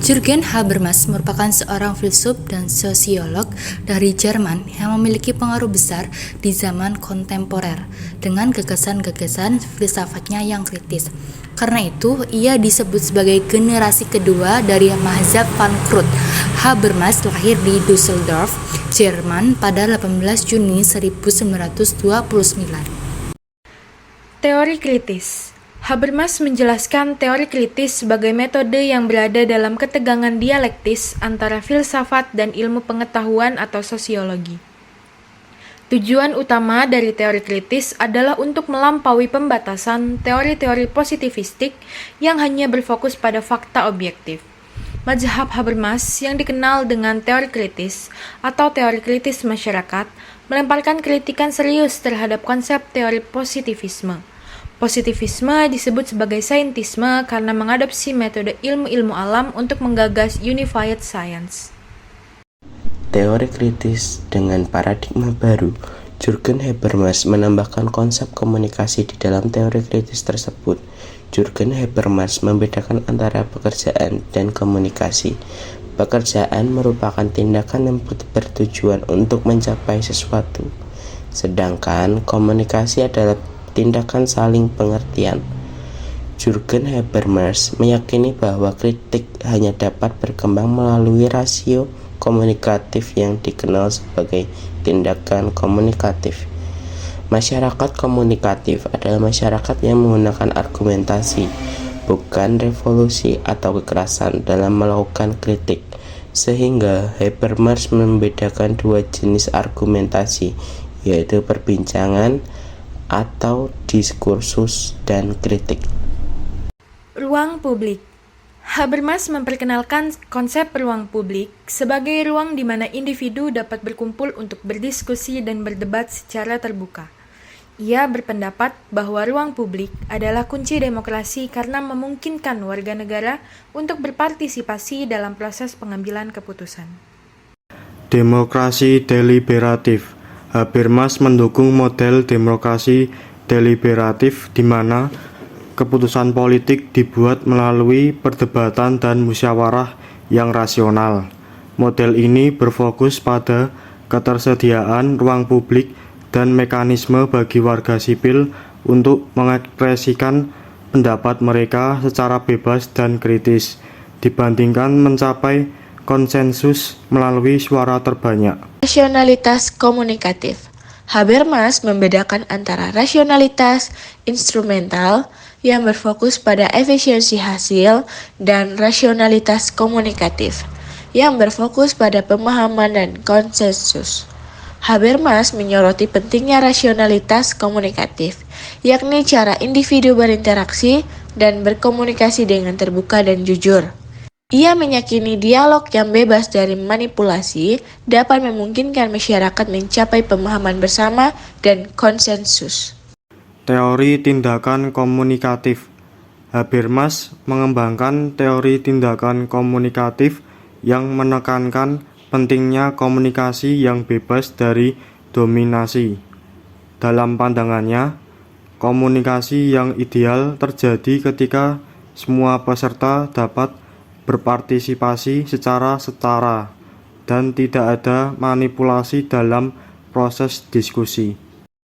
Jürgen Habermas merupakan seorang filsuf dan sosiolog dari Jerman yang memiliki pengaruh besar di zaman kontemporer dengan gagasan-gagasan filsafatnya yang kritis. Karena itu, ia disebut sebagai generasi kedua dari mazhab Frankfurt. Habermas lahir di Düsseldorf, Jerman pada 18 Juni 1929. Teori kritis. Habermas menjelaskan teori kritis sebagai metode yang berada dalam ketegangan dialektis antara filsafat dan ilmu pengetahuan atau sosiologi. Tujuan utama dari teori kritis adalah untuk melampaui pembatasan teori-teori positivistik yang hanya berfokus pada fakta objektif. Mazhab Habermas yang dikenal dengan teori kritis atau teori kritis masyarakat melemparkan kritikan serius terhadap konsep teori positivisme. Positivisme disebut sebagai saintisme karena mengadopsi metode ilmu-ilmu alam untuk menggagas unified science. Teori kritis dengan paradigma baru. Jürgen Habermas menambahkan konsep komunikasi di dalam teori kritis tersebut. Jürgen Habermas membedakan antara pekerjaan dan komunikasi. Pekerjaan merupakan tindakan yang bertujuan untuk mencapai sesuatu, sedangkan komunikasi adalah tindakan saling pengertian. Jürgen Habermas meyakini bahwa kritik hanya dapat berkembang melalui rasio komunikatif yang dikenal sebagai tindakan komunikatif. Masyarakat komunikatif adalah masyarakat yang menggunakan argumentasi, bukan revolusi atau kekerasan dalam melakukan kritik. Sehingga Habermas membedakan dua jenis argumentasi, yaitu perbincangan atau diskursus dan kritik. Ruang publik. Habermas memperkenalkan konsep ruang publik sebagai ruang di mana individu dapat berkumpul untuk berdiskusi dan berdebat secara terbuka. Ia berpendapat bahwa ruang publik adalah kunci demokrasi karena memungkinkan warga negara untuk berpartisipasi dalam proses pengambilan keputusan. Demokrasi deliberatif. Habermas mendukung model demokrasi deliberatif di mana keputusan politik dibuat melalui perdebatan dan musyawarah yang rasional. Model ini berfokus pada ketersediaan ruang publik dan mekanisme bagi warga sipil untuk mengekspresikan pendapat mereka secara bebas dan kritis, dibandingkan mencapai konsensus melalui suara terbanyak. Rasionalitas komunikatif. Habermas membedakan antara rasionalitas instrumental yang berfokus pada efisiensi hasil dan rasionalitas komunikatif yang berfokus pada pemahaman dan konsensus. Habermas menyoroti pentingnya rasionalitas komunikatif, yakni cara individu berinteraksi dan berkomunikasi dengan terbuka dan jujur. Ia meyakini dialog yang bebas dari manipulasi dapat memungkinkan masyarakat mencapai pemahaman bersama dan konsensus. Teori tindakan komunikatif. Habermas mengembangkan teori tindakan komunikatif yang menekankan pentingnya komunikasi yang bebas dari dominasi. Dalam pandangannya, komunikasi yang ideal terjadi ketika semua peserta dapat berpartisipasi secara setara dan tidak ada manipulasi dalam proses diskusi.